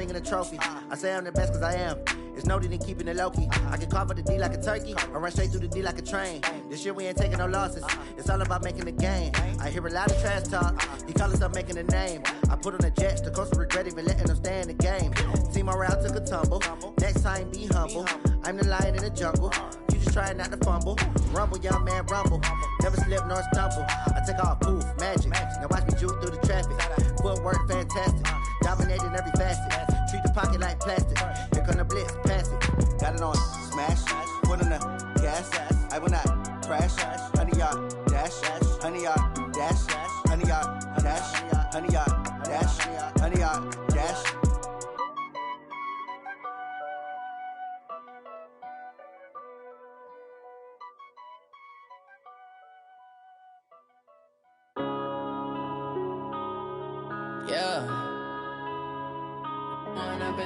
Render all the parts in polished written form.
bringing a trophy. I say I'm the best cause I am. It's no need in keeping it low-key. I can carve up the D like a turkey, or run straight through the D like a train. This year we ain't taking no losses. It's all about making the game. I hear a lot of trash talk. He call himself making a name. I put on the Jets, the coast of regret even letting them stay in the game. Team morale took a tumble. Next time be humble. I'm the lion in the jungle. You just try not to fumble. Rumble, young man, rumble. Never slip nor stumble. I take off, poof, magic. Now watch me juke through the traffic. Footwork fantastic. Dominating every facet. Treat the pocket like plastic. Here come the blitz, pass it. Got it on smash. Put on the gas. I will not crash. 100-yard dash. 100-yard dash. 100-yard dash. 100-yard dash. 100-yard dash. Yeah. One up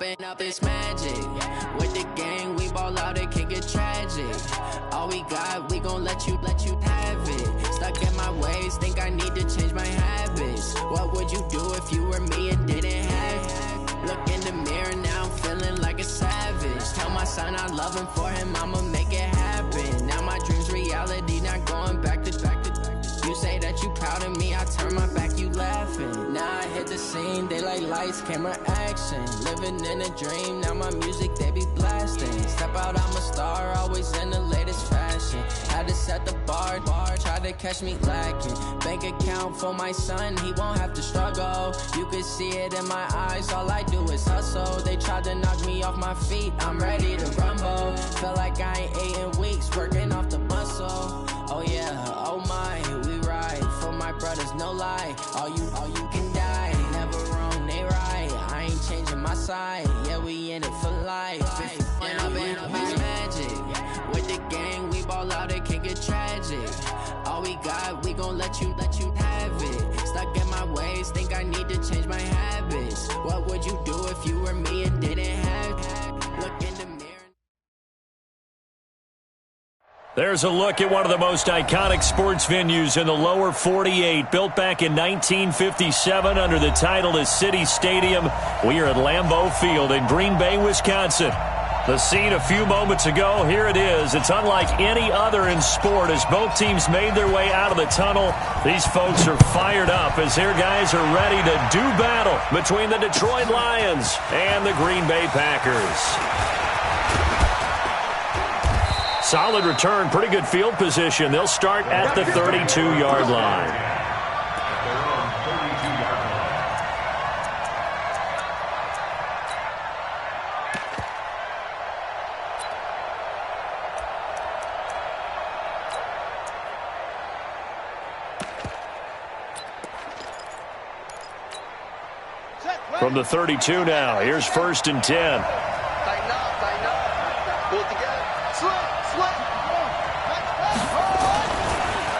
and up is magic. With the gang, we ball out, it can get tragic. All we got, we gon' let you have it. Stuck in my ways, think I need to change my habits. What would you do if you were me and didn't have it? Look in the mirror, now I'm feeling like a savage. Tell my son I love him, for him I'ma make it happen. Now my dream's reality, not going back to. You say that you proud of me, I turn my back, you laughing. Now I hit the scene, they like lights, camera, action. Living in a dream, now my music, they be blasting. Step out, I'm a star, always in the latest fashion. Had to set the bar, try to catch me lacking. Bank account for my son, he won't have to struggle. You can see it in my eyes, all I do is hustle. They tried to knock me off my feet, I'm ready to rumble. Feel like I ain't ate in weeks, working off the muscle. Oh yeah, oh my, we ride for my brothers, no lie. All you can die, never wrong, they right. I ain't changing my side, yeah, we in it for life. When up and up is magic. With the gang, we ball out, it can get tragic. All we got, we gon' let you have it. Stuck in my ways, think I need to change my habits. What would you do if you were me and didn't have it? Look in the mirror. There's a look at one of the most iconic sports venues in the lower 48. Built back in 1957 under the title of City Stadium. We are at Lambeau Field in Green Bay, Wisconsin. The scene a few moments ago, here it is. It's unlike any other in sport as both teams made their way out of the tunnel. These folks are fired up as their guys are ready to do battle between the Detroit Lions and the Green Bay Packers. Solid return, pretty good field position. They'll start at the 32-yard line. From the 32 now, here's 1st and 10.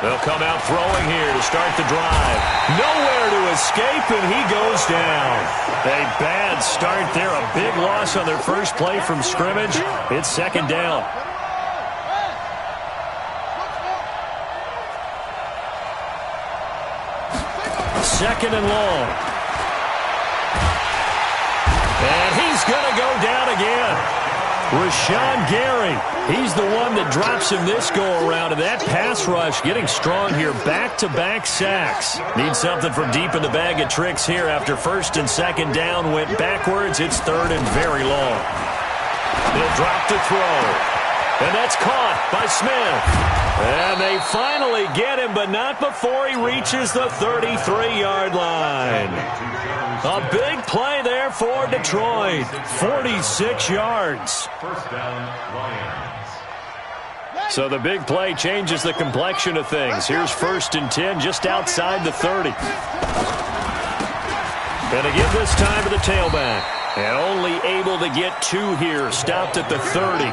They'll come out throwing here to start the drive. Nowhere to escape, and he goes down. A bad start there, a big loss on their first play from scrimmage. It's 2nd down. Second and long. And he's going to go down again. Rashawn Gary, he's the one that drops him this go-around, and that pass rush getting strong here. Back-to-back sacks. Need something from deep in the bag of tricks here after 1st and 2nd down. Went backwards. It's 3rd and very long. They'll drop to throw. And that's caught by Smith. And they finally get him, but not before he reaches the 33-yard line. A big play there for Detroit. 46 yards. First down, Lions. So the big play changes the complexion of things. Here's 1st and 10 just outside the 30. And again this time to the tailback. And only able to get 2 here. Stopped at the 30.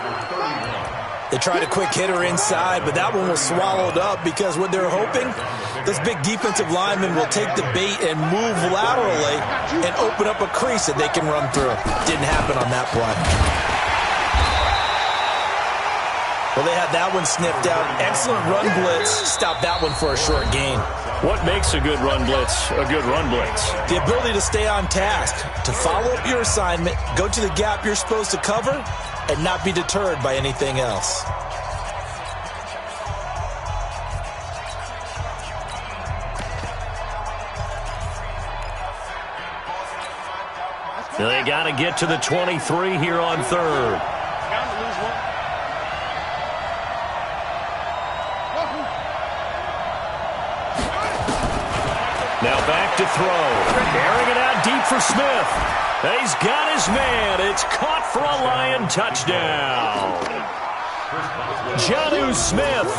They tried a quick hitter inside, but that one was swallowed up because what they're hoping, this big defensive lineman will take the bait and move laterally and open up a crease that they can run through. Didn't happen on that play. Well, they had that one sniffed out. Excellent run blitz. Stop that one for a short gain. What makes a good run blitz a good run blitz? The ability to stay on task, to follow up your assignment, go to the gap you're supposed to cover, and not be deterred by anything else. They got to get to the 23 here on third. Now back to throw. Airing it out deep for Smith. He's got his man. It's caught for a Lion touchdown. Jonnu Smith,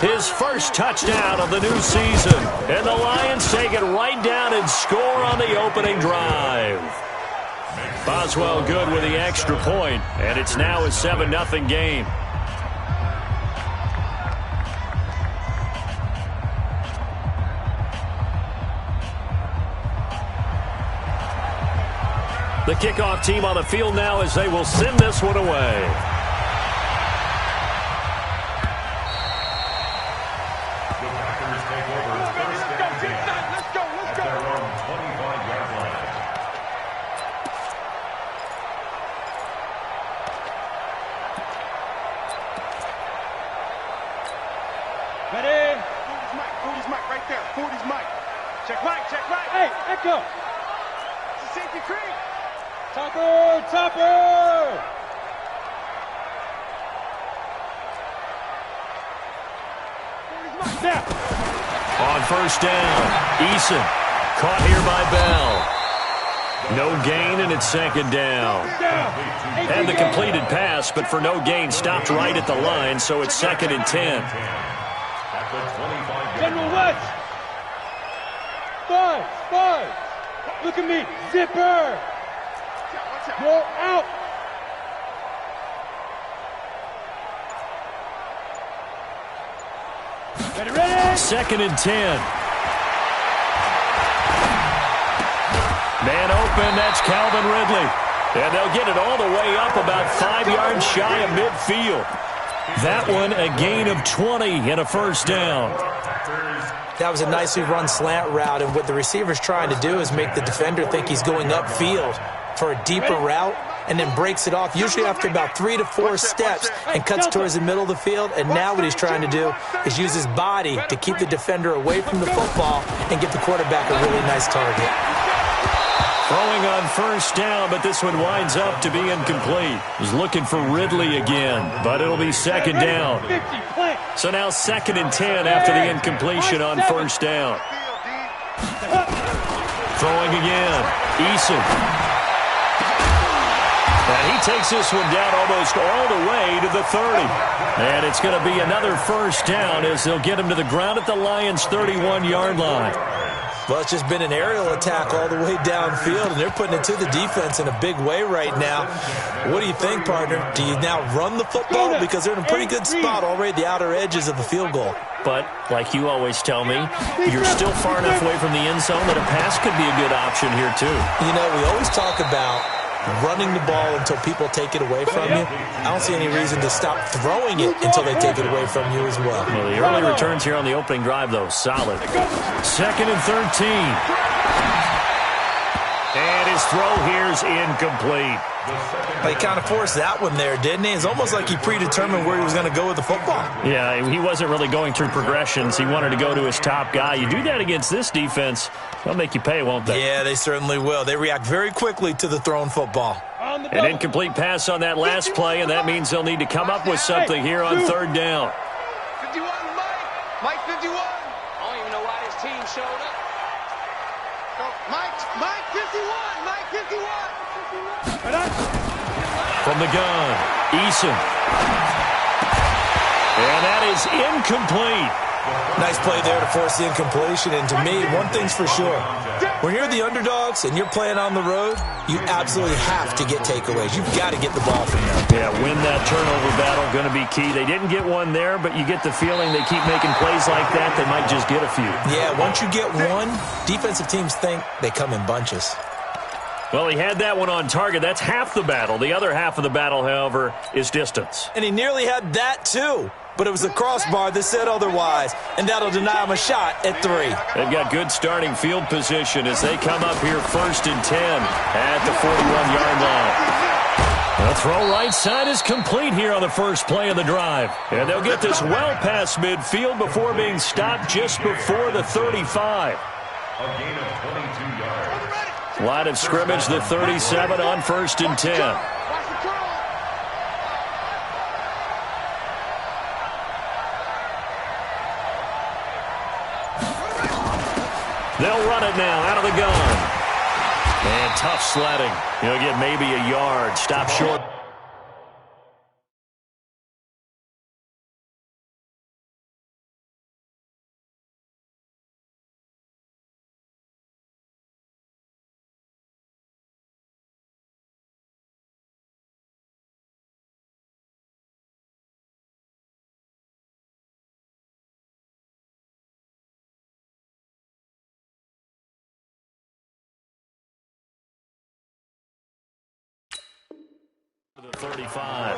his first touchdown of the new season. And the Lions take it right down and score on the opening drive. Boswell good with the extra point, and it's now a 7-0 game. The kickoff team on the field now as they will send this one away. The Packers take over first down at their own 25-yard line. Ready? 40's Mike right there. 40's Mike. Check right, check right. Hey, Echo. It's a safety creek. Topper, Topper. Now. On first down, Eason caught here by Bell. No gain, and it's second down. And the completed pass, but for no gain, stopped right at the line, so it's 2nd and 10. General West. Five. Look at me. Zipper. Go out. Ready? 2nd and 10. Man open, that's Calvin Ridley. And they'll get it all the way up about 5 yards shy of midfield. That one a gain of 20 and a first down. That was a nicely run slant route, and what the receiver's trying to do is make the defender think he's going upfield for a deeper route, and then breaks it off, usually after about 3 to 4 steps, and cuts towards the middle of the field. And now what he's trying to do is use his body to keep the defender away from the football and get the quarterback a really nice target. Throwing on first down, but this one winds up to be incomplete. He's looking for Ridley again, but it'll be second down. So now 2nd and 10 after the incompletion on first down. Throwing again, Eason. And he takes this one down almost all the way to the 30. And it's going to be another first down as they'll get him to the ground at the Lions' 31-yard line. Well, it's just been an aerial attack all the way downfield, and they're putting it to the defense in a big way right now. What do you think, partner? Do you now run the football? Because they're in a pretty good spot already at the outer edges of the field goal. But, like you always tell me, you're still far enough away from the end zone that a pass could be a good option here, too. You know, we always talk about running the ball until people take it away from you. I don't see any reason to stop throwing it until they take it away from you as well. Well, the early returns here on the opening drive, though, solid. 2nd and 13. And his throw here's incomplete. He kind of forced that one there, didn't he? It's almost like he predetermined where he was going to go with the football. Yeah, he wasn't really going through progressions. He wanted to go to his top guy. You do that against this defense, they'll make you pay, won't they? Yeah, they certainly will. They react very quickly to the thrown football. An incomplete pass on that last play, and that means they'll need to come up with something here on third down. 51, Mike 51. I don't even know why this team showed up. Mike 51. Mike 51. From the gun, Eason. And that is incomplete. Nice play there to force the incompletion. And to me, one thing's for sure. When you're the underdogs and you're playing on the road, you absolutely have to get takeaways. You've got to get the ball from them. Yeah, win that turnover battle, going to be key. They didn't get one there, but you get the feeling they keep making plays like that, they might just get a few. Yeah, once you get one, defensive teams think they come in bunches. Well, he had that one on target. That's half the battle. The other half of the battle, however, is distance. And he nearly had that, too. But it was the crossbar that said otherwise, and that'll deny him a shot at 3. They've got good starting field position as they come up here 1st and 10 at the 41-yard line. The throw right side is complete here on the first play of the drive. And they'll get this well past midfield before being stopped just before the 35. A gain of 22 yards. Line of scrimmage, the 37 on 1st and 10. They'll run it now out of the gun. And tough sledding. He'll get maybe a yard. Stop short. The 35.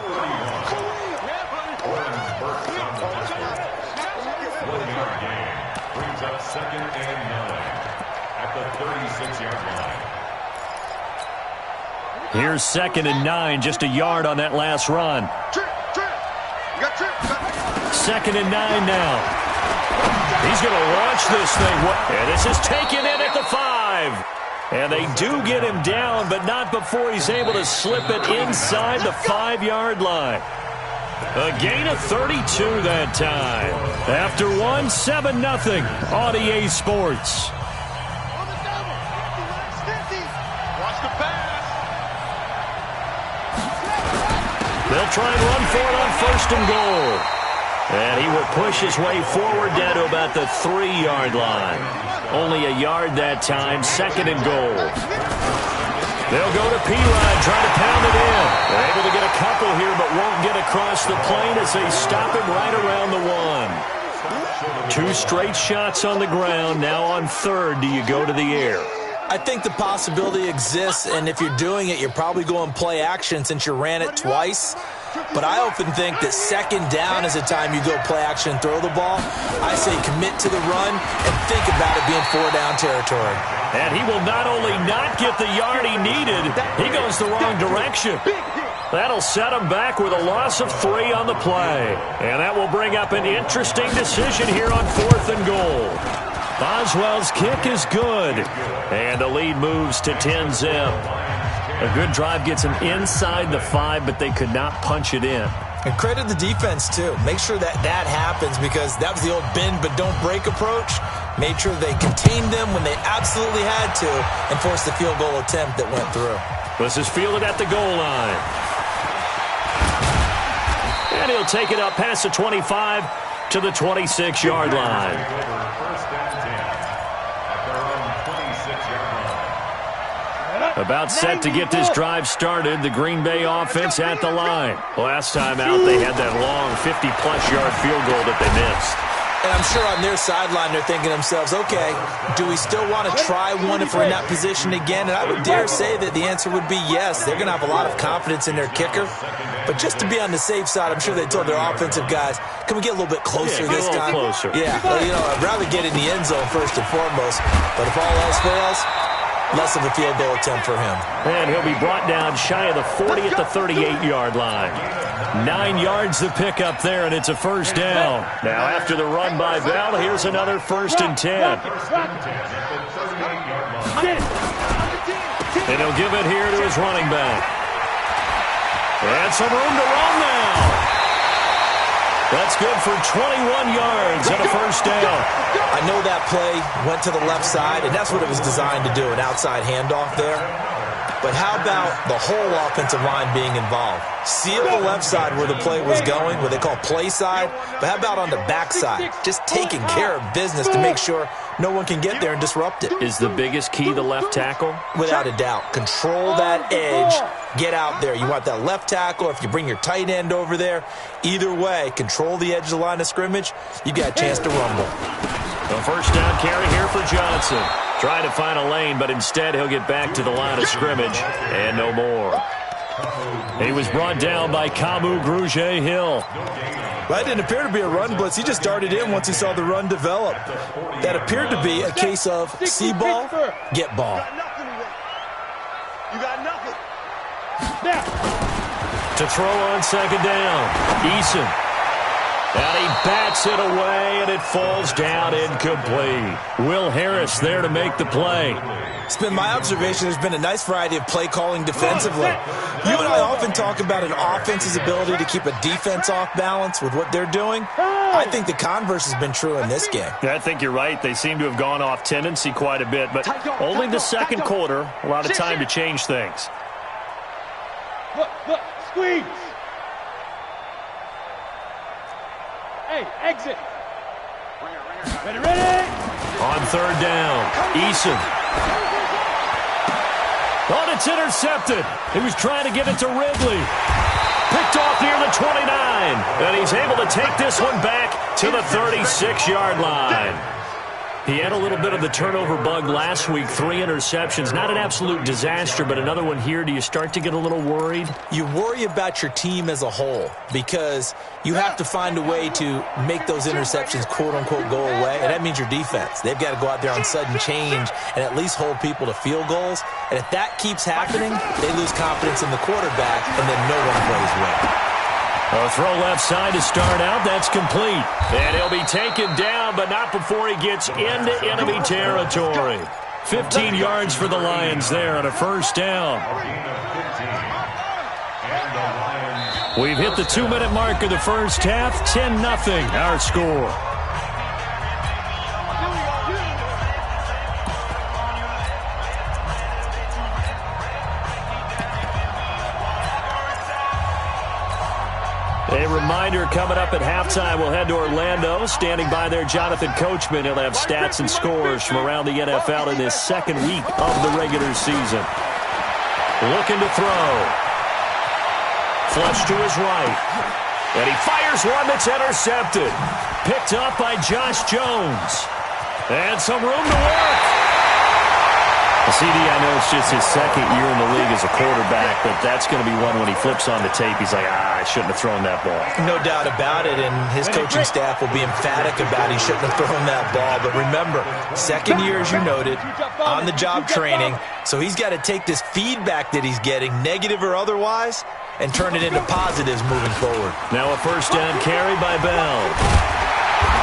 One-yard gain brings up 2nd and 9 at the 36-yard line. Here's 2nd and 9, just a yard on that last run. 2nd and 9 now. He's going to launch this thing. And this is taken in at the 5. And they do get him down, but not before he's able to slip it inside the 5-yard line. A gain of 32 that time. After 1, 7-0 on EA Sports. They'll try and run for it on 1st and goal. And he will push his way forward down to about the 3-yard line. Only a yard that time, 2nd and goal. They'll go to P-line, try to pound it in. They're able to get a couple here, but won't get across the plane as they stop him right around the 1. 2 straight shots on the ground. Now on 3rd, do you go to the air? I think the possibility exists, and if you're doing it, you're probably going play action since you ran it twice. But I often think that 2nd down is the time you go play action and throw the ball. I say commit to the run and think about it being 4-down territory. And he will not only not get the yard he needed, he goes the wrong direction. That'll set him back with a loss of 3 on the play. And that will bring up an interesting decision here on 4th and goal. Boswell's kick is good. And the lead moves to 10-zip. A good drive gets him inside the 5, but they could not punch it in. And credit the defense, too. Make sure that happens because that was the old bend but don't break approach. Made sure they contained them when they absolutely had to and forced the field goal attempt that went through. This is fielded at the goal line. And he'll take it up past the 25 to the 26-yard line. About set to get this drive started, the Green Bay offense at the line. Last time out, they had that long 50-plus yard field goal that they missed. And I'm sure on their sideline they're thinking to themselves, okay, do we still want to try one if we're in that position again? And I would dare say that the answer would be yes. They're going to have a lot of confidence in their kicker. But just to be on the safe side, I'm sure they told their offensive guys, can we get a little bit closer this time? Closer. Yeah, well, you know, I'd rather get in the end zone first and foremost. But if all else fails, less of a field goal attempt for him. And he'll be brought down shy of the 40 at the 38-yard line. 9 yards to pick up there, and it's a 1st down. Now after the run by Bell, here's another 1st and 10. And he'll give it here to his running back. And some room to run now. That's good for 21 yards and a 1st down. I know that play went to the left side, and that's what it was designed to do, an outside handoff there. But how about the whole offensive line being involved? Seal the left side where the play was going, what they call play side, but how about on the back side? Just taking care of business to make sure no one can get there and disrupt it. Is the biggest key the left tackle? Without a doubt. Control that edge. Get out there. You want that left tackle, or if you bring your tight end over there, either way, control the edge of the line of scrimmage, you got a chance to rumble. A first down carry here for Johnson. Trying to find a lane, but instead he'll get back to the line of scrimmage and no more. He was brought down by Gungho78's. Well, that didn't appear to be a run blitz. He just darted in once he saw the run develop. That appeared to be a case of see ball, get ball. You got nothing. To throw on second down, Eason. And he bats it away, and it falls down incomplete. Will Harris there to make the play. It's been my observation there's been a nice variety of play calling defensively. You and I often talk about an offense's ability to keep a defense off balance with what they're doing. I think the converse has been true in this game. I think you're right. They seem to have gone off tendency quite a bit, but only the second quarter. A lot of time to change things. Look, squeeze. Hey, exit. Ready. On third down, Eason. Oh, it's intercepted. He was trying to get it to Ridley. Picked off near the 29. And he's able to take this one back to the 36-yard line. He had a little bit of the turnover bug last week, 3 interceptions. Not an absolute disaster, but another one here. Do you start to get a little worried? You worry about your team as a whole because you have to find a way to make those interceptions, quote-unquote, go away, and that means your defense. They've got to go out there on sudden change and at least hold people to field goals. And if that keeps happening, they lose confidence in the quarterback, and then no one plays well. A throw left side to start out. That's complete. And he'll be taken down, but not before he gets into enemy territory. 15 yards for the Lions there on a first down. We've hit the 2-minute mark of the first half. 10-0 our score. A reminder coming up at halftime, we'll head to Orlando. Standing by there, Jonathan Coachman. He'll have stats and scores from around the NFL in his second week of the regular season. Looking to throw. Flush to his right. And he fires one that's intercepted. Picked up by Josh Jones. And some room to work. CD, I know it's just his second year in the league as a quarterback, but that's going to be one when he flips on the tape, he's like, I shouldn't have thrown that ball. No doubt about it, and his coaching staff will be emphatic about he shouldn't have thrown that ball. But remember, second year, as you noted, on-the-job training, so he's got to take this feedback that he's getting, negative or otherwise, and turn it into positives moving forward. Now a first down carry by Bell.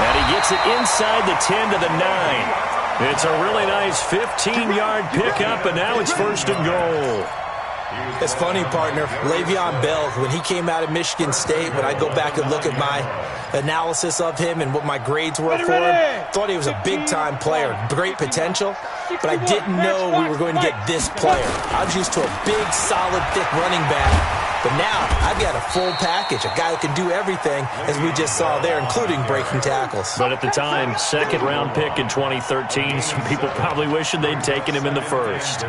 And he gets it inside the 10 to the 9. It's a really nice 15-yard pickup, and now it's first and goal. It's funny, partner. Le'Veon Bell, when he came out of Michigan State, when I go back and look at my analysis of him and what my grades were for him, thought he was a big-time player, great potential, but I didn't know we were going to get this player. I was used to a big, solid, thick running back. But now, I've got a full package, a guy who can do everything, as we just saw there, including breaking tackles. But at the time, second-round pick in 2013, some people probably wishing they'd taken him in the first.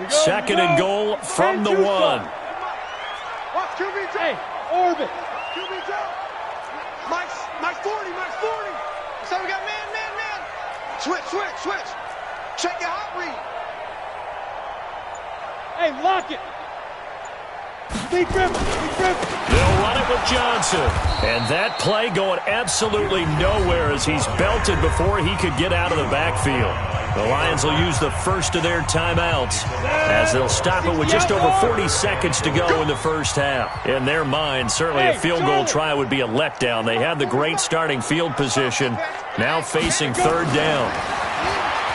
Second and goal from the 1. Watch QB Hey, orbit. QB Mike's 40. So we got man. Switch. Check your hot read. Hey, lock it. Deep dribble. They'll run it with Johnson. And that play going absolutely nowhere as he's belted before he could get out of the backfield. The Lions will use the first of their timeouts as they'll stop it with just over 40 seconds to go in the first half. In their mind, certainly a field goal try would be a letdown. They had the great starting field position, now facing third down.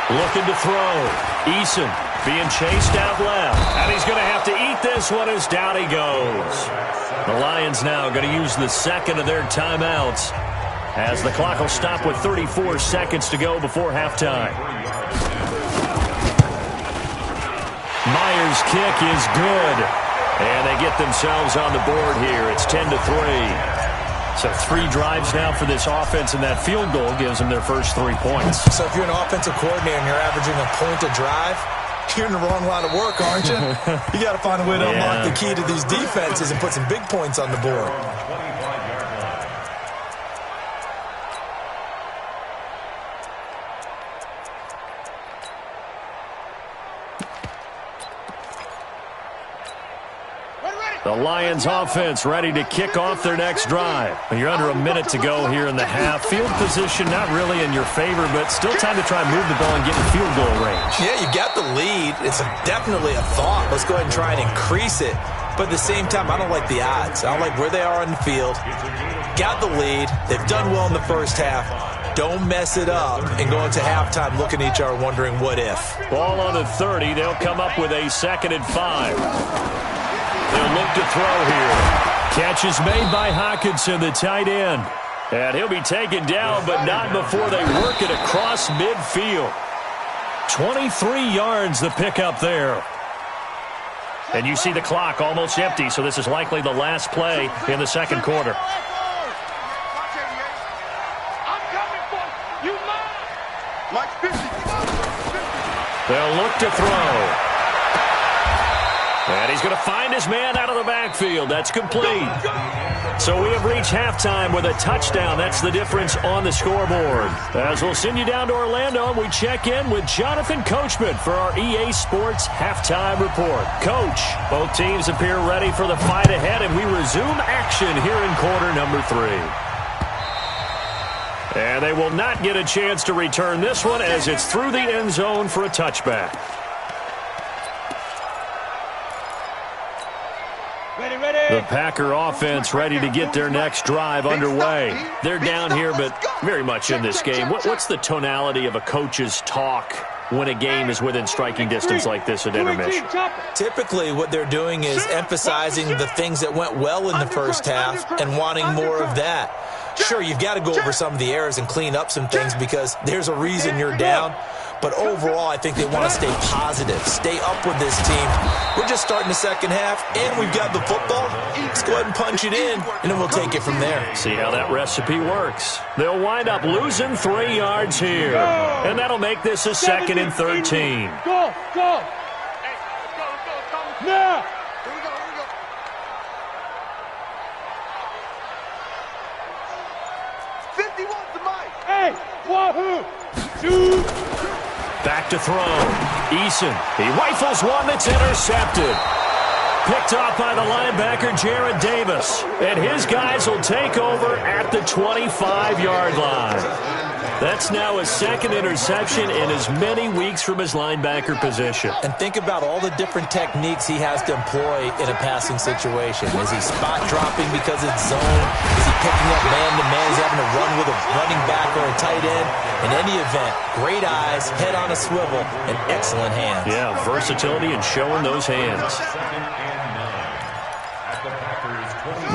Looking to throw. Eason being chased out left. And he's going to have to eat this one as down he goes. The Lions now going to use the second of their timeouts as the clock will stop with 34 seconds to go before halftime. Myers' kick is good. And they get themselves on the board here. It's 10-3. So 3 drives now for this offense, and that field goal gives them their first 3 points. So if you're an offensive coordinator and you're averaging a point a drive, You're in the wrong line of work, aren't you? You got to find a way to unlock the key to these defenses and put some big points on the board. The Lions offense ready to kick off their next drive. You're under a minute to go here in the half. Field position not really in your favor, but still time to try and move the ball and get in field goal range. Yeah, you got the lead. It's definitely a thought. Let's go ahead and try and increase it. But at the same time, I don't like the odds. I don't like where they are on the field. Got the lead. They've done well in the first half. Don't mess it up and go into halftime looking at each other wondering what if. Ball on the 30. They'll come up with a 2nd and 5. They'll look to throw here. Catch is made by Hawkinson, the tight end. And he'll be taken down, but not before they work it across midfield. 23 yards the pickup there. And you see the clock almost empty, so this is likely the last play in the second quarter. They'll look to throw. And he's going to find his man out of the backfield. That's complete. So we have reached halftime with a touchdown. That's the difference on the scoreboard. As we'll send you down to Orlando, we check in with Jonathan Coachman for our EA Sports Halftime Report. Coach, both teams appear ready for the fight ahead, and we resume action here in quarter number 3. And they will not get a chance to return this one as it's through the end zone for a touchback. The Packer offense ready to get their next drive underway. They're down here, but very much in this game. What's the tonality of a coach's talk when a game is within striking distance like this at intermission? Typically, what they're doing is emphasizing the things that went well in the first half and wanting more of that. Sure, you've got to go over some of the errors and clean up some things because there's a reason you're down. But overall, I think they want to stay positive, stay up with this team. We're just starting the second half, and we've got the football. Let's go ahead and punch it in, and then we'll take it from there. See how that recipe works. They'll wind up losing 3 yards here, and that'll make this a 2nd and 13. Go, go. Now. Hey, wahoo! Shoot! Back to throw. Eason. He rifles one that's intercepted. Picked off by the linebacker, Jared Davis. And his guys will take over at the 25-yard line. That's now his 2nd interception in as many weeks from his linebacker position. And think about all the different techniques he has to employ in a passing situation. Is he spot dropping because it's zone? Is he picking up man-to-man? Is he having to run with a running back or a tight end? In any event, great eyes, head on a swivel, and excellent hands. Yeah, versatility and showing those hands.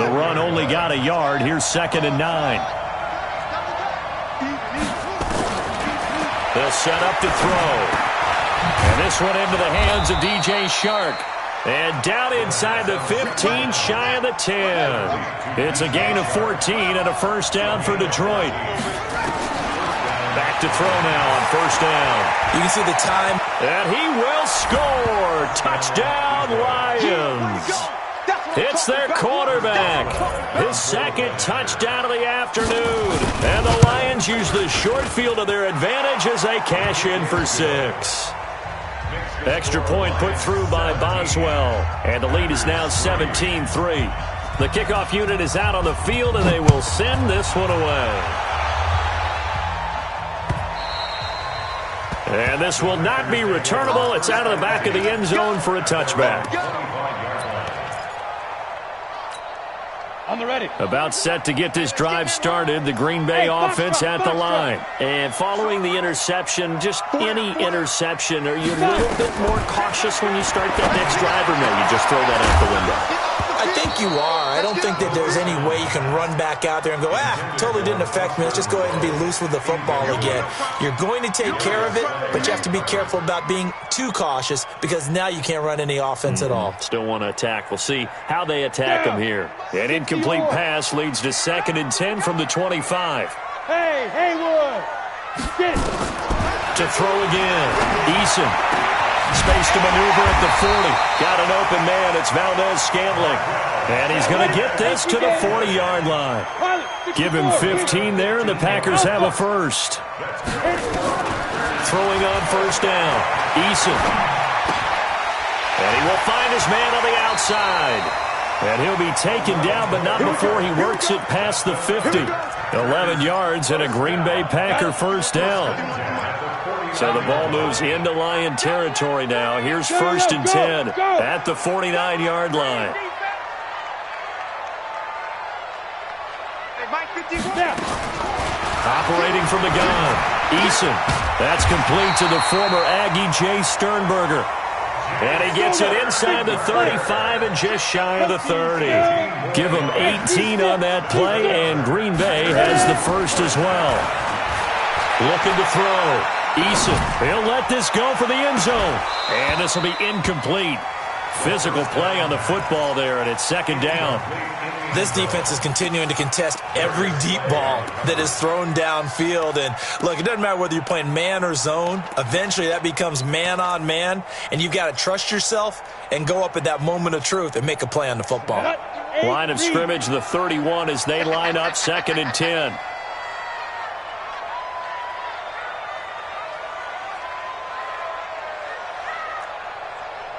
The run only got a yard. Here's 2nd and 9. They'll set up to throw. And this one into the hands of DJ Shark. And down inside the 15, shy of the 10. It's a gain of 14 and a first down for Detroit. Back to throw now on first down. You can see the time. And he will score. Touchdown, Lions. It's their quarterback. His 2nd touchdown of the afternoon. And the Lions use the short field to their advantage as they cash in for 6. Extra point put through by Boswell. And the lead is now 17-3. The kickoff unit is out on the field, and they will send this one away. And this will not be returnable. It's out of the back of the end zone for a touchback. On the ready. About set to get this drive started, the Green Bay offense at the line. And following the interception, just any interception, are you a little bit more cautious when you start that next drive, or no, you just throw that out the window? I think you are. I don't think that there's any way you can run back out there and go, totally didn't affect me. Let's just go ahead and be loose with the football again. You're going to take care of it, but you have to be careful about being too cautious because now you can't run any offense at all. Still want to attack. We'll see how they attack them here. An incomplete pass leads to 2nd and 10 from the 25. Hey, Haywood! Get it! To throw again. Eason. Space to maneuver at the 40. Got an open man. It's Valdez-Scantling. And he's going to get this to the 40-yard line. Give him 15 there, and the Packers have a first. Throwing on first down. Eason. And he will find his man on the outside. And he'll be taken down, but not before he works it past the 50. 11 yards and a Green Bay Packer first down. So the ball moves into Lion territory now. Here's first and 10 at the 49-yard line. Operating from the gun, Eason. That's complete to the former Aggie Jay Sternberger. And he gets it inside the 35 and just shy of the 30. Give him 18 on that play, and Green Bay has the first as well. Looking to throw. Eason, he'll let this go for the end zone. And this will be incomplete. Physical play on the football there, and it's second down. This defense is continuing to contest every deep ball that is thrown downfield. And, look, it doesn't matter whether you're playing man or zone. Eventually, that becomes man-on-man, and you've got to trust yourself and go up at that moment of truth and make a play on the football. Line of scrimmage, the 31, as they line up second and 10.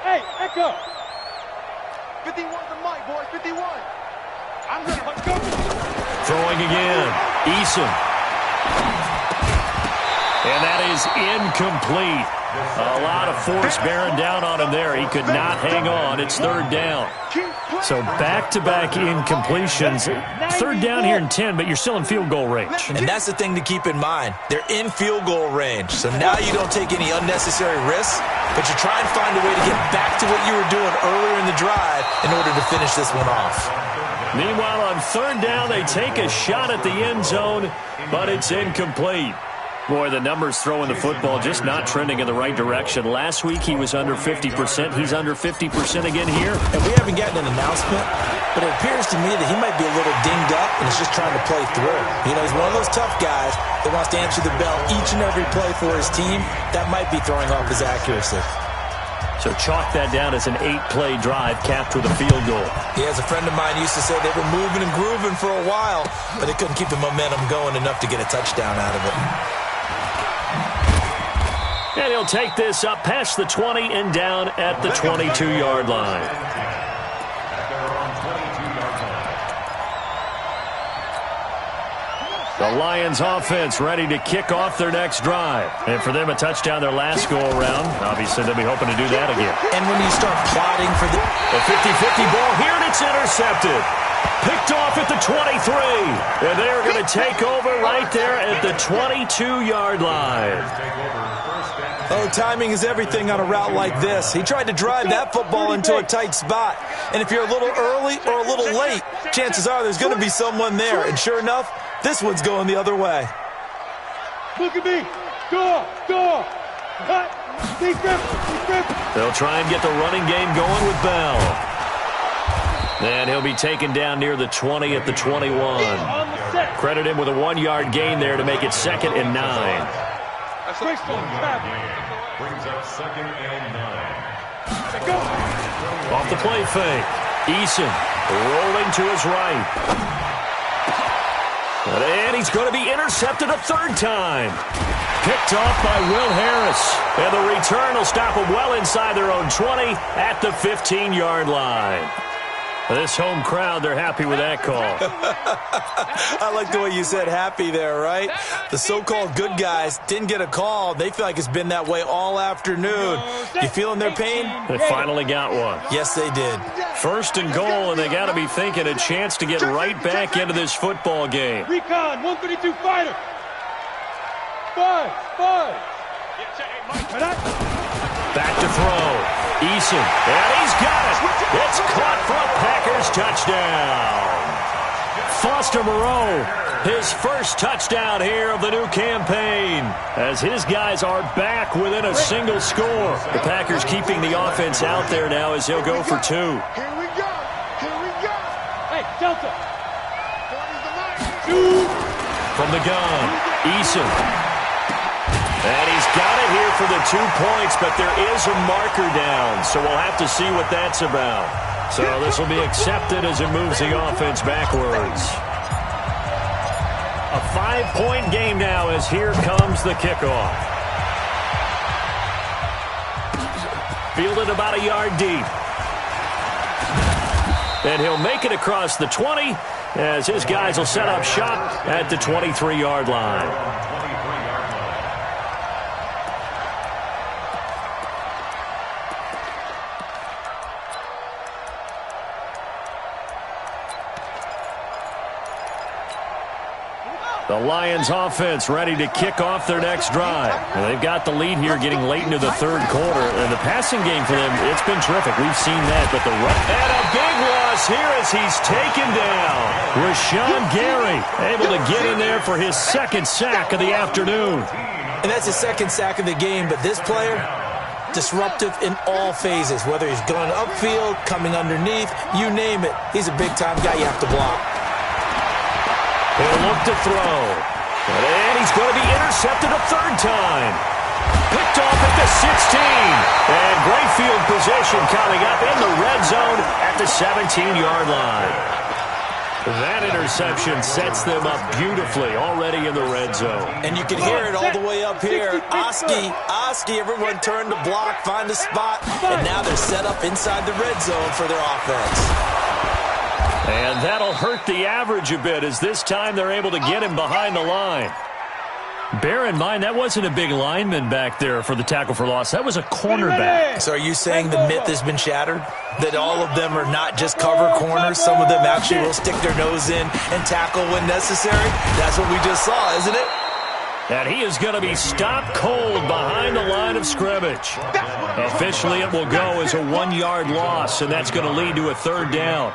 Hey, Echo. 51 the mic, boys, 51. I'm going to go. Throwing again. Eason. And that is incomplete. A lot of force bearing down on him there. He could not hang on. It's third down. So back-to-back incompletions. Third down here in 10, but you're still in field goal range. And that's the thing to keep in mind. They're in field goal range. So now you don't take any unnecessary risks, but you try and find a way to get back to what you were doing earlier in the drive in order to finish this one off. Meanwhile, on third down, they take a shot at the end zone, but it's incomplete. Boy, the numbers throwing the football just not trending in the right direction. Last week, he was under 50%. He's under 50% again here. And we haven't gotten an announcement, but it appears to me that he might be a little dinged up and is just trying to play through. You know, he's one of those tough guys that wants to answer the bell each and every play for his team. That might be throwing off his accuracy. So chalk that down as an 8-play drive capped with a field goal. Yeah, as a friend of mine used to say, they were moving and grooving for a while, but they couldn't keep the momentum going enough to get a touchdown out of it. And he'll take this up past the 20 and down at the 22-yard line. The Lions offense ready to kick off their next drive. And for them, a touchdown their last go-around. Obviously, they'll be hoping to do that again. And when you start plotting for the 50-50 ball here, and it's intercepted. Picked off at the 23. And they're going to take over right there at the 22-yard line. Oh, timing is everything on a route like this. He tried to drive that football into a tight spot. And if you're a little early or a little late, chances are there's going to be someone there. And sure enough, this one's going the other way. Look at me. Go. They'll try and get the running game going with Bell. And he'll be taken down near the 20 at the 21. Credit him with a 1-yard gain there to make it 2nd and 9. Brings up 2nd and 9. Off the play fake. Eason rolling to his right. And he's going to be intercepted a third time. Picked off by Will Harris. And the return will stop them well inside their own 20 at the 15-yard line. This home crowd, they're happy with that call. I like the way you said happy there, right? The so-called good guys didn't get a call. They feel like it's been that way all afternoon. You feeling their pain? They finally got one. Yes, they did. First and goal, and they got to be thinking a chance to get right back into this football game. Recon, 132 fighter. 5. Back to throw. Eason, and he's got it. It's caught for a Packers touchdown. Foster Moreau, his first touchdown here of the new campaign, as his guys are back within a single score. The Packers keeping the offense out there now as he'll go for 2. Here we go. Hey, Delta. From the gun, Eason. And he's got it here for the 2 points, but there is a marker down, so we'll have to see what that's about. So this will be accepted as it moves the offense backwards. A 5-point game now as here comes the kickoff. Fielded about a yard deep. And he'll make it across the 20 as his guys will set up shop at the 23-yard line. The Lions offense ready to kick off their next drive. And they've got the lead here getting late into the third quarter. And the passing game for them, it's been terrific. We've seen that. But the run. And a big loss here as he's taken down. Rashawn Gary able to get in there for his second sack of the afternoon. And that's his second sack of the game. But this player, disruptive in all phases. Whether he's going upfield, coming underneath, you name it. He's a big-time guy you have to block. He'll look to throw. And he's going to be intercepted a third time. Picked off at the 16. And great field position coming up in the red zone at the 17-yard line. That interception sets them up beautifully already in the red zone. And you can hear it all the way up here. Oski, everyone turned to block, find a spot. And now they're set up inside the red zone for their offense. And that'll hurt the average a bit as this time they're able to get him behind the line. Bear in mind, that wasn't a big lineman back there for the tackle for loss. That was a cornerback. So are you saying the myth has been shattered? That all of them are not just cover corners? Some of them actually will stick their nose in and tackle when necessary? That's what we just saw, isn't it? And he is going to be stopped cold behind the line of scrimmage. Officially, it will go as a 1-yard loss, and that's going to lead to a third down.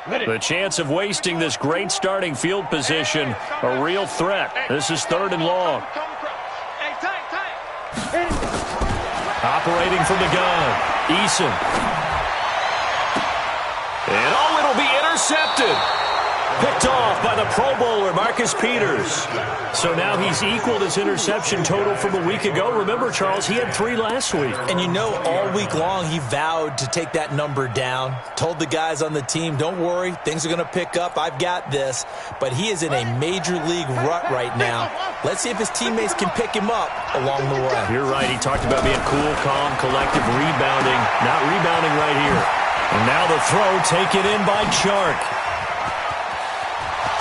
The chance of wasting this great starting field position, a real threat. This is third and long. Operating from the gun, Eason. And oh, it'll be intercepted. Picked off by the Pro Bowler, Marcus Peters. So now he's equaled his interception total from a week ago. Remember, Charles, he had 3 last week. And you know, all week long he vowed to take that number down. Told the guys on the team, don't worry, things are going to pick up. I've got this. But he is in a major league rut right now. Let's see if his teammates can pick him up along the way. You're right. He talked about being cool, calm, collective, rebounding. Not rebounding right here. And now the throw taken in by Chark.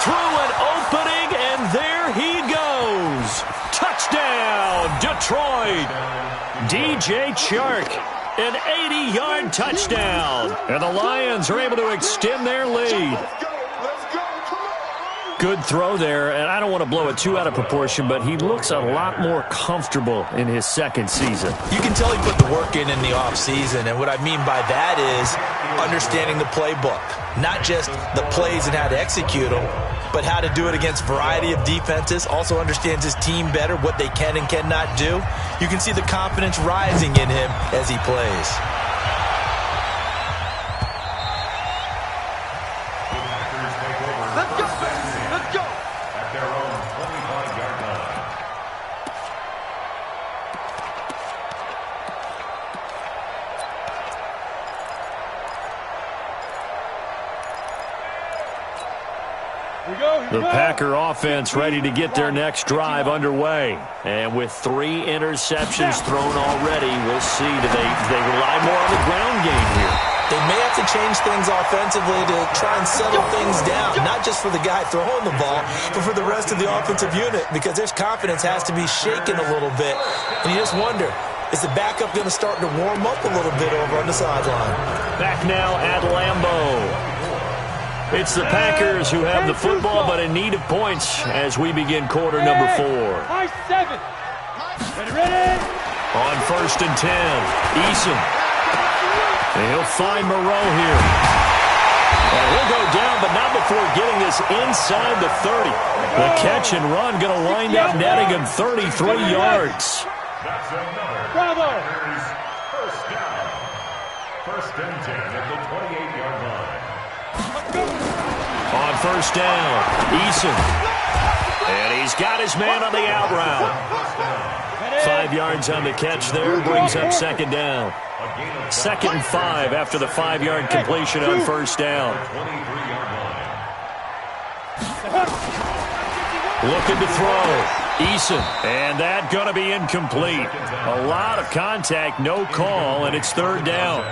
Through an opening, and there he goes. Touchdown, Detroit. DJ Chark, an 80-yard touchdown. And the Lions are able to extend their lead. Good throw there, and I don't want to blow it too out of proportion, but he looks a lot more comfortable in his second season. You can tell he put the work in the offseason, and what I mean by that is understanding the playbook. Not just the plays and how to execute them, but how to do it against a variety of defenses. Also understands his team better, what they can and cannot do. You can see the confidence rising in him as he plays. The Packer offense ready to get their next drive underway. And with 3 interceptions thrown already, we'll see. Do they rely more on the ground game here? They may have to change things offensively to try and settle things down. Not just for the guy throwing the ball, but for the rest of the offensive unit. Because their confidence has to be shaken a little bit. And you just wonder, is the backup going to start to warm up a little bit over on the sideline? Back now at Lambeau. It's the Packers who have the football, but in need of points as we begin quarter number 4. Ready? On 1st and 10, Eason. And he'll find Moreau here. And he'll go down, but not before getting this inside the 30. The catch and run going to wind up netting him 33 yards. That's another Bravo. first down. 1st and 10 at the 28-yard line. On 1st down, Eason. And he's got his man on the out route. 5 yards on the catch there, brings up second down. 2nd and 5 after the 5-yard completion on first down. Looking to throw. Eason. And that going to be incomplete. A lot of contact, no call, and it's 3rd down.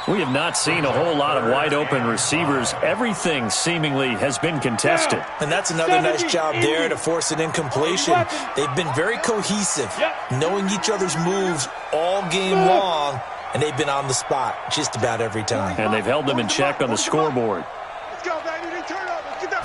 We have not seen a whole lot of wide-open receivers. Everything seemingly has been contested. And that's another nice job there to force an incompletion. They've been very cohesive, knowing each other's moves all game long, and they've been on the spot just about every time. And they've held them in check on the scoreboard. Let's go, baby. Turn over. Let's get that.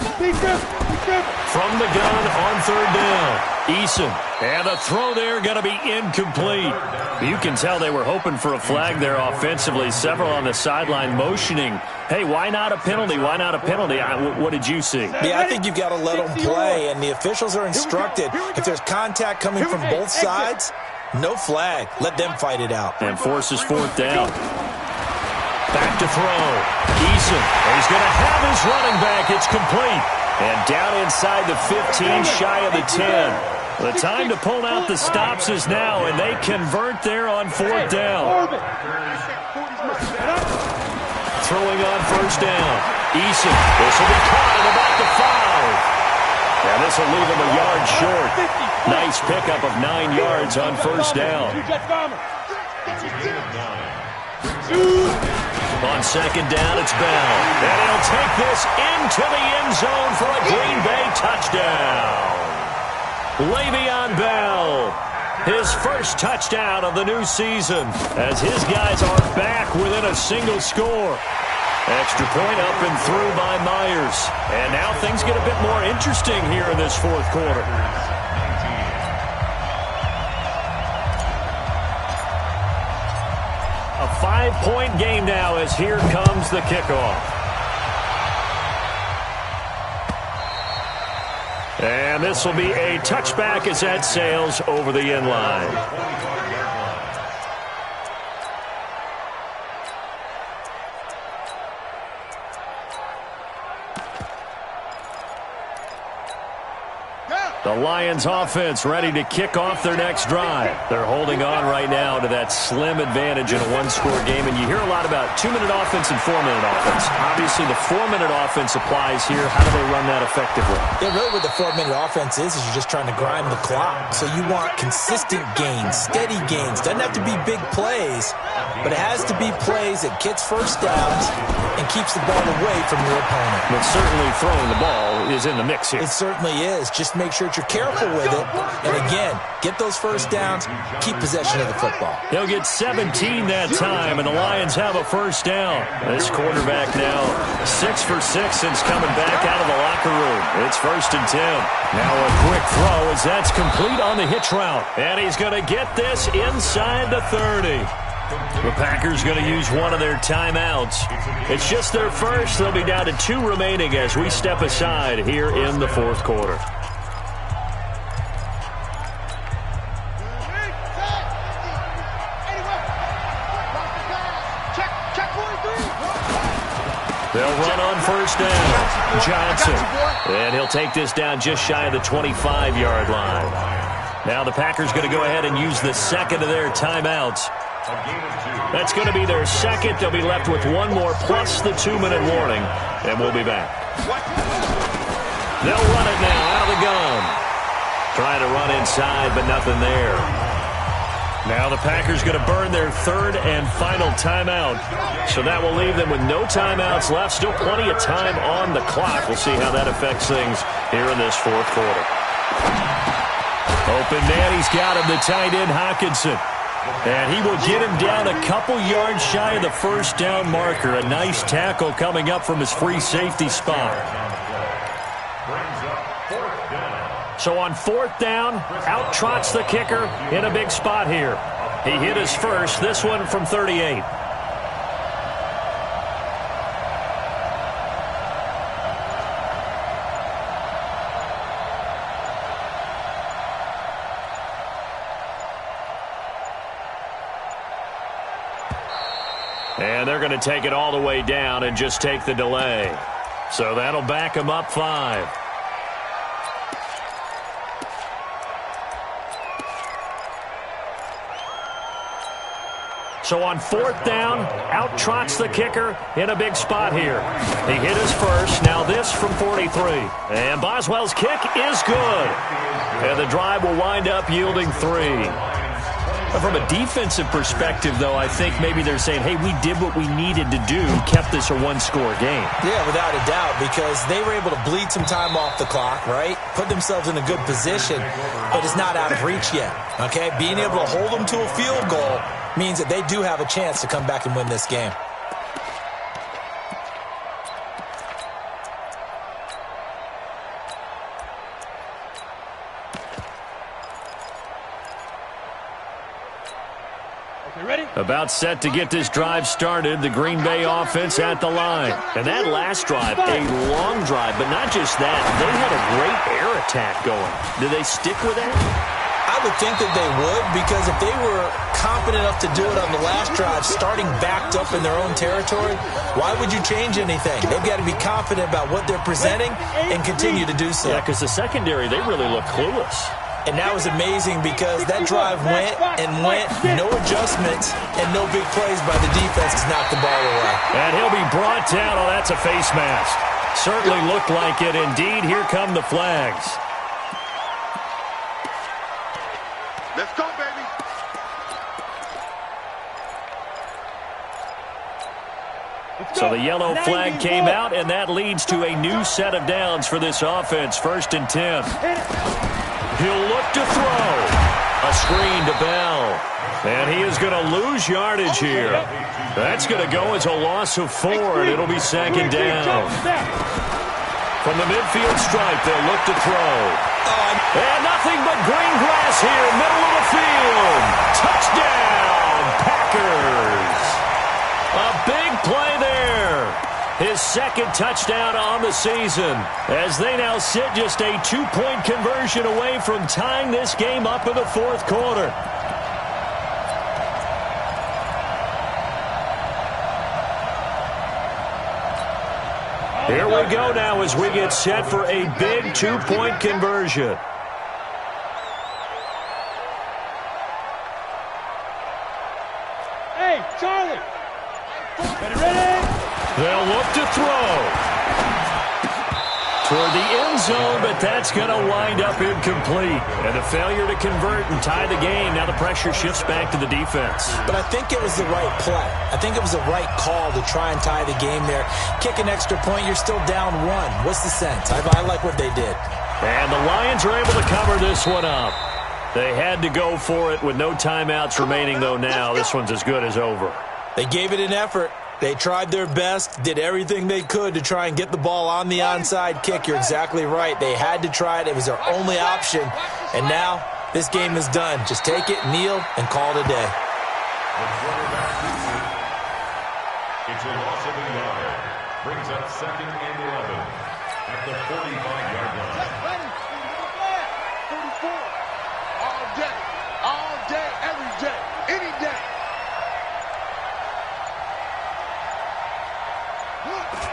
From the gun on 3rd down. Eason. And the throw there going to be incomplete. You can tell they were hoping for a flag there offensively. Several on the sideline motioning. Hey, why not a penalty? Why not a penalty? What did you see? Yeah, I think you've got to let them play, and the officials are instructed if there's contact coming from both sides, no flag. Let them fight it out. And forces 4th down. Back to throw. Eason. He's going to have his running back. It's complete. And down inside the 15, shy of the 10. The time to pull out the stops is now, and they convert there on 4th down. Throwing on first down. Eason. This will be caught at about the 5. And this will leave him a yard short. Nice pickup of 9 yards on first down. On 2nd down, it's Bell. And he'll take this into the end zone for a Green Bay touchdown. Le'Veon Bell, his first touchdown of the new season, as his guys are back within a single score. Extra point up and through by Myers. And now things get a bit more interesting here in this 4th quarter. A 5-point game now as here comes the kickoff. And this will be a touchback as that sails over the end line. The Lions offense ready to kick off their next drive. They're holding on right now to that slim advantage in a one-score game. And you hear a lot about 2-minute offense and 4-minute offense. Obviously, the 4-minute offense applies here. How do they run that effectively? Yeah, really what the 4-minute offense is you're just trying to grind the clock. So you want consistent gains, steady gains. Doesn't have to be big plays, but it has to be plays that gets first downs and keeps the ball away from your opponent. But certainly throwing the ball is in the mix here. It certainly is. Just make sure you're careful with it. And again, get those first downs, keep possession of the football. He'll get 17 that time, and the Lions have a first down. This quarterback now 6 for 6 since coming back out of the locker room. It's 1st and 10. Now a quick throw as that's complete on the hitch route. And he's going to get this inside the 30. The Packers going to use one of their timeouts. It's just their first. They'll be down to 2 remaining as we step aside here in the 4th quarter. They'll run on first down. Johnson. And he'll take this down just shy of the 25-yard line. Now the Packers going to go ahead and use the second of their timeouts. That's going to be their second. They'll be left with one more plus the 2-minute warning. And we'll be back. They'll run it now out of the gun. Trying to run inside, but nothing there. Now the Packers going to burn their 3rd and final timeout. So that will leave them with no timeouts left. Still plenty of time on the clock. We'll see how that affects things here in this 4th quarter. Open man, he's got him, the tight end Hockenson. And he will get him down a couple yards shy of the first down marker. A nice tackle coming up from his free safety spot. So on 4th down, out trots the kicker in a big spot here. He hit his first, this one from 38. And they're going to take it all the way down and just take the delay. So that'll back him up 5. So on 4th down, out-trots the kicker in a big spot here. He hit his first, now this from 43. And Boswell's kick is good. And the drive will wind up yielding 3. From a defensive perspective, though, I think maybe they're saying, hey, we did what we needed to do, kept this a one-score game. Yeah, without a doubt, because they were able to bleed some time off the clock, right? Put themselves in a good position, but it's not out of reach yet, okay? Being able to hold them to a field goal means that they do have a chance to come back and win this game. About set to get this drive started, the Green Bay offense at the line. And that last drive, a long drive, but not just that. They had a great air attack going. Do they stick with that? I would think that they would, because if they were confident enough to do it on the last drive, starting backed up in their own territory, why would you change anything? They've got to be confident about what they're presenting and continue to do so. Yeah, because the secondary, they really look clueless. And that was amazing because that drive went and went, no adjustments, and no big plays by the defense to knock the ball away. And he'll be brought down. Oh, that's a face mask. Certainly looked like it. Indeed, here come the flags. Let's go, baby. So the yellow flag came out, and that leads to a new set of downs for this offense. 1st and 10. He'll look to throw. A screen to Bell. And he is going to lose yardage here. That's going to go as a loss of 4, and it'll be 2nd down. From the midfield stripe, they'll look to throw. And nothing but green grass here, middle of the field. Touchdown, Packers. A big play there. His 2nd touchdown on the season, as they now sit just a 2-point conversion away from tying this game up in the 4th quarter. Here we go now as we get set for a big 2-point conversion. Hey, Charlie. Ready? They'll look to throw toward the end zone, but that's going to wind up incomplete. And a failure to convert and tie the game. Now the pressure shifts back to the defense. But I think it was the right play. I think it was the right call to try and tie the game there. Kick an extra point, you're still down 1. What's the sense? I like what they did. And the Lions are able to cover this one up. They had to go for it with no timeouts remaining, though now. This one's as good as over. They gave it an effort. They tried their best, did everything they could to try and get the ball on the onside kick. You're exactly right. They had to try it. It was their only option. And now this game is done. Just take it, kneel, and call it a day. It's a loss of a yard. Brings up 2nd and 11 at the 45-yard line. 44. All day, every day, any day.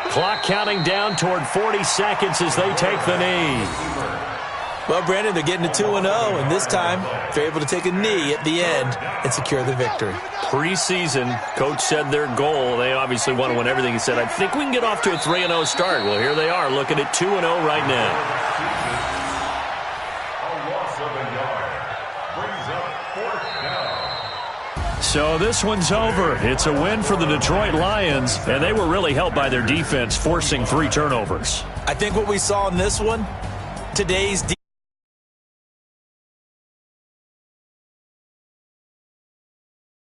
Clock counting down toward 40 seconds as they take the knee. Well, Brandon, they're getting to 2-0, and this time they're able to take a knee at the end and secure the victory. Preseason, coach said their goal, they obviously want to win everything. He said, I think we can get off to a 3-0 start. Well, here they are looking at 2-0 right now. A loss of a yard. Brings up 4th down. So this one's over. It's a win for the Detroit Lions, and they were really helped by their defense, forcing 3 turnovers. I think what we saw in this one, today's defense